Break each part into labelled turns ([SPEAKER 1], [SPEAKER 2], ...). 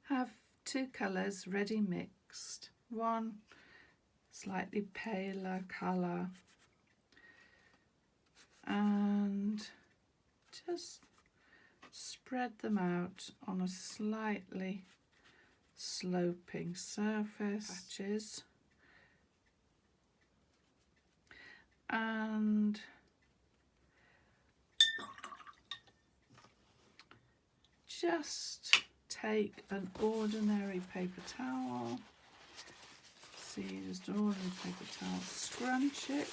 [SPEAKER 1] have two colours ready mixed. One slightly paler colour, and just spread them out on a slightly sloping surface, patches, and just take an ordinary paper towel, just an ordinary paper towel, scrunch it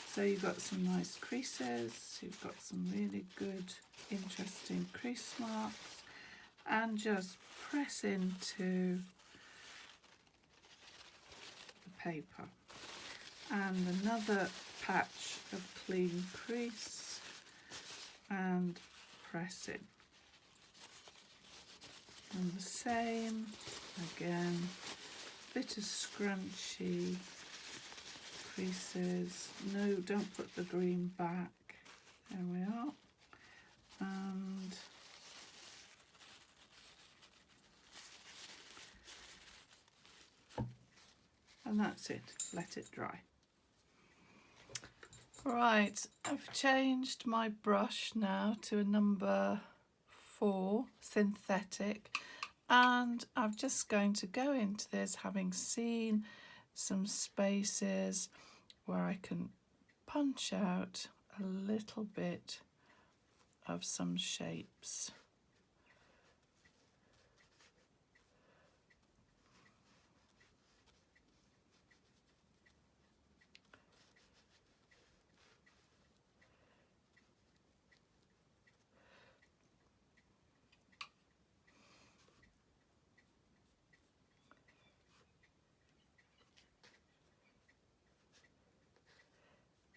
[SPEAKER 1] so you've got some nice creases, you've got some really good interesting crease marks, and just press into the paper. And another patch of clean crease and press in. And the same again, bit of scrunchy creases. No, don't put the green back. There we are. And that's it. Let it dry. Right, I've changed my brush now to a number 4 synthetic, and I'm just going to go into this having seen some spaces where I can punch out a little bit of some shapes.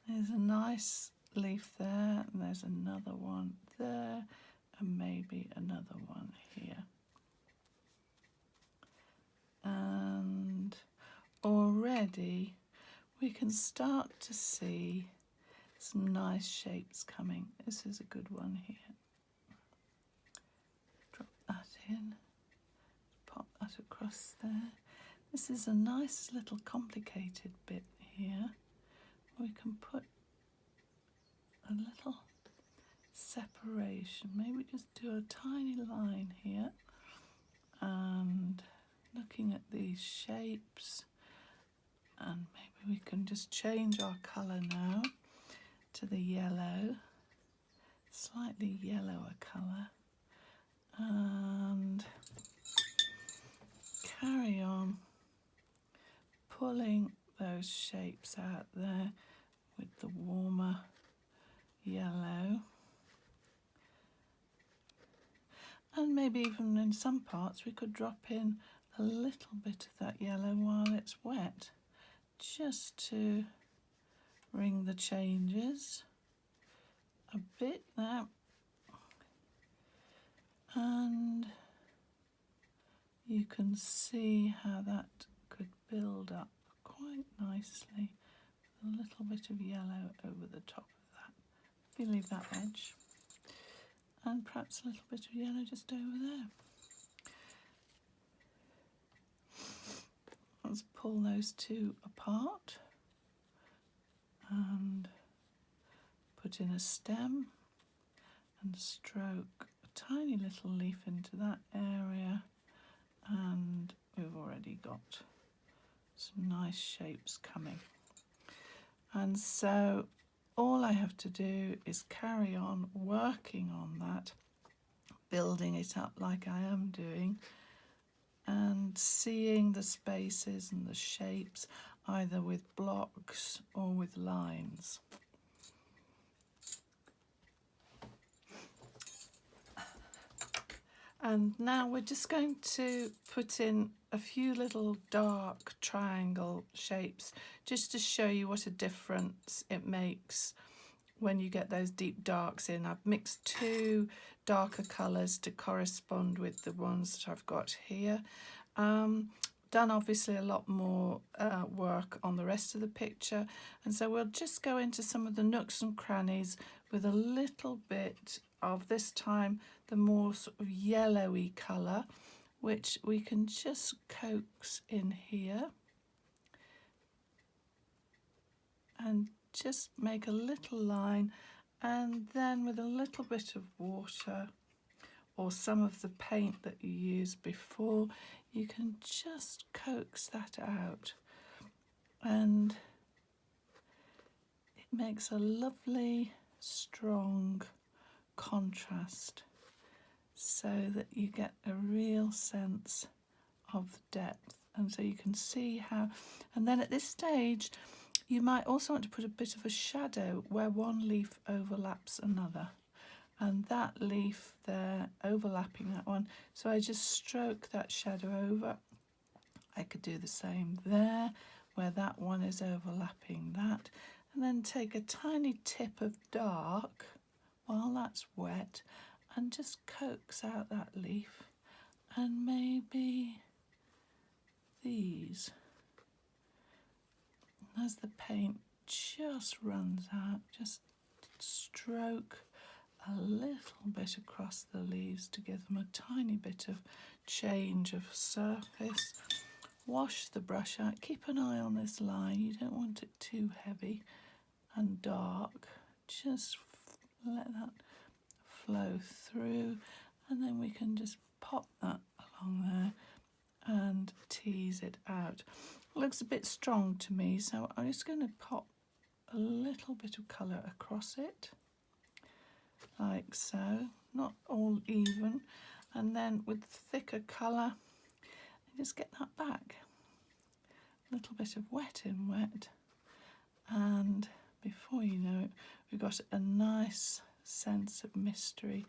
[SPEAKER 1] There's a nice leaf there, and there's another one there, and maybe another one here. And already we can start to see some nice shapes coming. This is a good one here. Drop that in, pop that across there. This is a nice little complicated bit here. We can put a little separation, maybe just do a tiny line here, and looking at these shapes, and maybe we can just change our colour now to the yellow, slightly yellower colour, and carry on pulling those shapes out there with the warmer yellow, and maybe even in some parts we could drop in a little bit of that yellow while it's wet, just to bring the changes a bit there, and you can see how that could build up quite nicely with a little bit of yellow over the top of that. If you leave that edge, and perhaps a little bit of yellow just over there. Let's pull those two apart and put in a stem and stroke a tiny little leaf into that area, and we've already got some nice shapes coming. And so all I have to do is carry on working on that, building it up like I am doing, and seeing the spaces and the shapes either with blocks or with lines. And now we're just going to put in a few little dark triangle shapes just to show you what a difference it makes when you get those deep darks in. I've mixed two darker colours to correspond with the ones that I've got here. Done obviously a lot more work on the rest of the picture, and so we'll just go into some of the nooks and crannies with a little bit of, this time, the more sort of yellowy colour, which we can just coax in here and just make a little line, and then with a little bit of water or some of the paint that you used before, you can just coax that out, and it makes a lovely strong contrast so that you get a real sense of depth. And so you can see how, and then at this stage you might also want to put a bit of a shadow where one leaf overlaps another, and that leaf there overlapping that one, so I just stroke that shadow over. I could do the same there where that one is overlapping that, and then take a tiny tip of dark while that's wet and just coax out that leaf, and maybe these. As the paint just runs out, just stroke a little bit across the leaves to give them a tiny bit of change of surface. Wash the brush out, keep an eye on this line, you don't want it too heavy and dark, just let that flow through, and then we can just pop that along there and tease it out. It looks a bit strong to me, so I'm just going to pop a little bit of colour across it, like so, not all even, and then with thicker colour, just get that back. A little bit of wet in wet, and before you know it, we've got a nice sense of mystery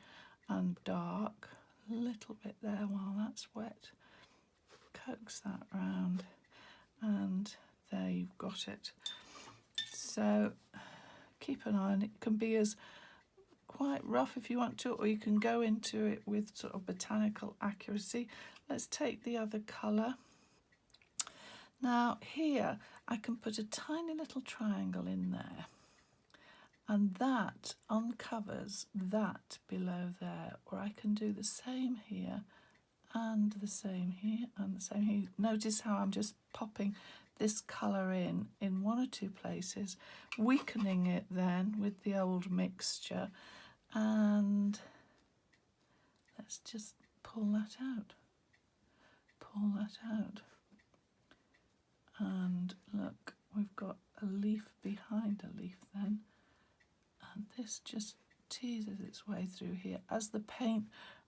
[SPEAKER 1] and dark. A little bit there while that's wet. Coax that round, and there you've got it. So keep an eye on it. It can be as quite rough if you want to, or you can go into it with sort of botanical accuracy. Let's take the other colour. Now here I can put a tiny little triangle in there, and that uncovers that below there, or I can do the same here and the same here and the same here. Notice how I'm just popping this colour in one or two places, weakening it then with the old mixture, and let's just pull that out. Pull that out. And look, we've got a leaf behind a leaf then, and this just teases its way through here. As the paint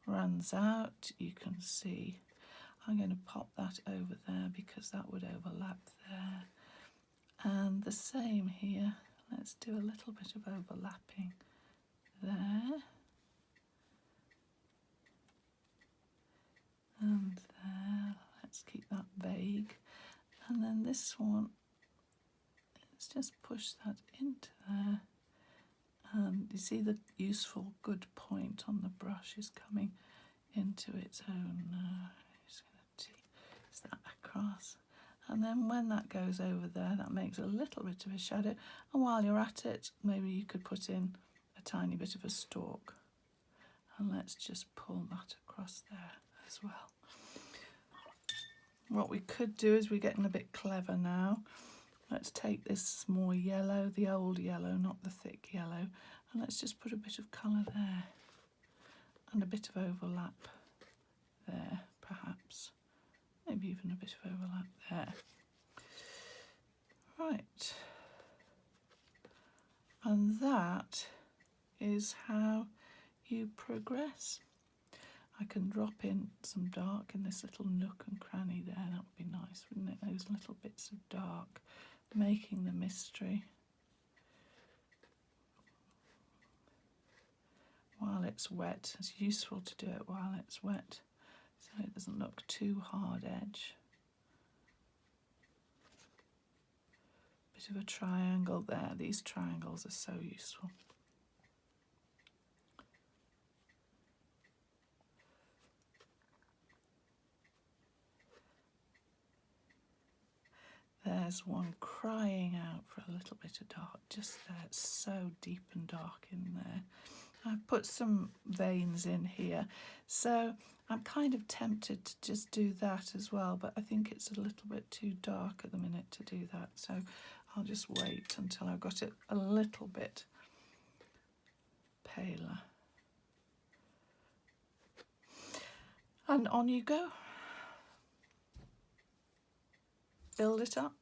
[SPEAKER 1] runs out, you can see I'm going to pop that over there because that would overlap there, and the same here. Let's do a little bit of overlapping there and there. Let's keep that vague, and then this one, let's just push that into there, and you see the useful good point on the brush is coming into its own. Just going to tease that across, and then when that goes over there, that makes a little bit of a shadow, and while you're at it, maybe you could put in a tiny bit of a stalk, and let's just pull that across there as well. What we could do is, we're getting a bit clever now. Let's take this more yellow, the old yellow, not the thick yellow, and let's just put a bit of colour there and a bit of overlap there, perhaps. Maybe even a bit of overlap there. Right. And that is how you progress. I can drop in some dark in this little nook and cranny there. That would be nice, wouldn't it? Those little bits of dark, making the mystery while it's wet. It's useful to do it while it's wet, so it doesn't look too hard edge. Bit of a triangle there. These triangles are so useful. There's one crying out for a little bit of dark just there. It's so deep and dark in there. I've put some veins in here, so I'm kind of tempted to just do that as well, but I think it's a little bit too dark at the minute to do that, so I'll just wait until I've got it a little bit paler. And on you go. Build it up,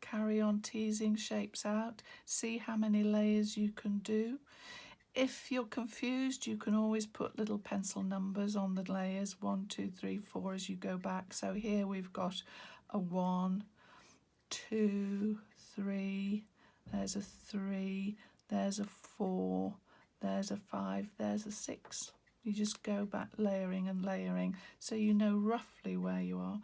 [SPEAKER 1] carry on teasing shapes out, see how many layers you can do. If you're confused, you can always put little pencil numbers on the layers, 1, 2, 3, 4 as you go back. So here we've got a 1, 2, 3, there's a 3, there's a 4, there's a 5, there's a 6. You just go back layering and layering so you know roughly where you are.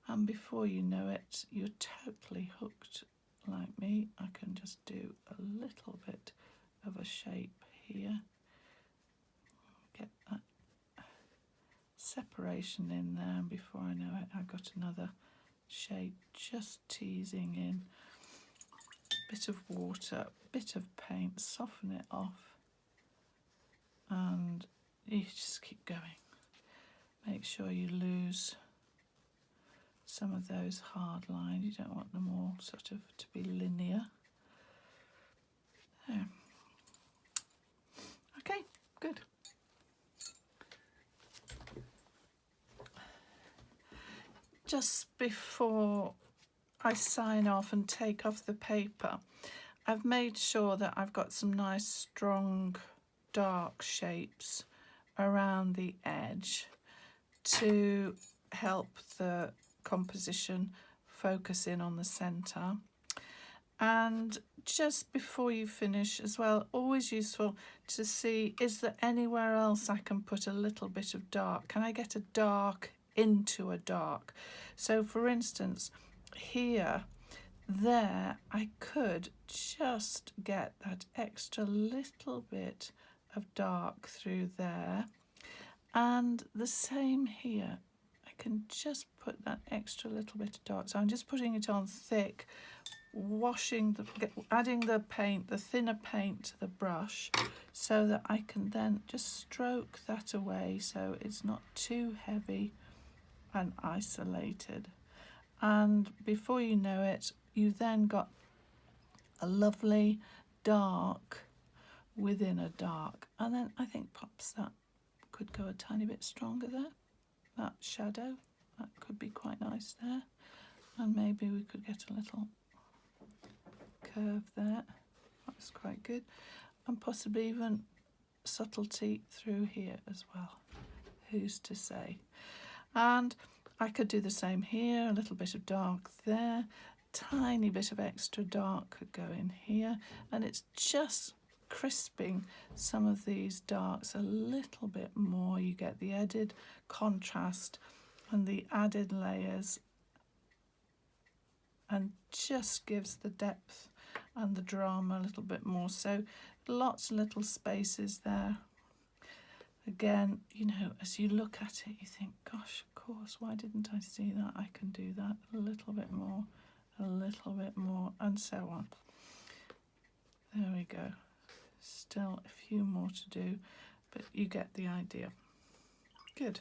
[SPEAKER 1] And before you know it, you're totally hooked like me. I can just do a little bit of a shape here. Get that separation in there, and before I know it, I've got another shape just teasing in. Bit of water, bit of paint, soften it off, and you just keep going. Make sure you lose some of those hard lines. You don't want them all sort of to be linear. There. Okay, good. Just before I sign off and take off the paper, I've made sure that I've got some nice strong dark shapes around the edge to help the composition focus in on the centre. And just before you finish as well, always useful to see, is there anywhere else I can put a little bit of dark? Can I get a dark into a dark? So for instance, here, there, I could just get that extra little bit of dark through there. And the same here, I can just put that extra little bit of dark. So I'm just putting it on thick, adding the paint, the thinner paint to the brush, so that I can then just stroke that away so it's not too heavy and isolated. And before you know it, you then got a lovely dark within a dark. And then I think perhaps that could go a tiny bit stronger there. That shadow, that could be quite nice there. And maybe we could get a little curve there. That's quite good. And possibly even subtlety through here as well. Who's to say? And I could do the same here, a little bit of dark there, tiny bit of extra dark could go in here, and it's just crisping some of these darks a little bit more. You get the added contrast and the added layers, and just gives the depth and the drama a little bit more. So lots of little spaces there. Again, you know, as you look at it, you think, gosh, of course, why didn't I see that? I can do that a little bit more, and so on. There we go. Still a few more to do, but you get the idea. Good.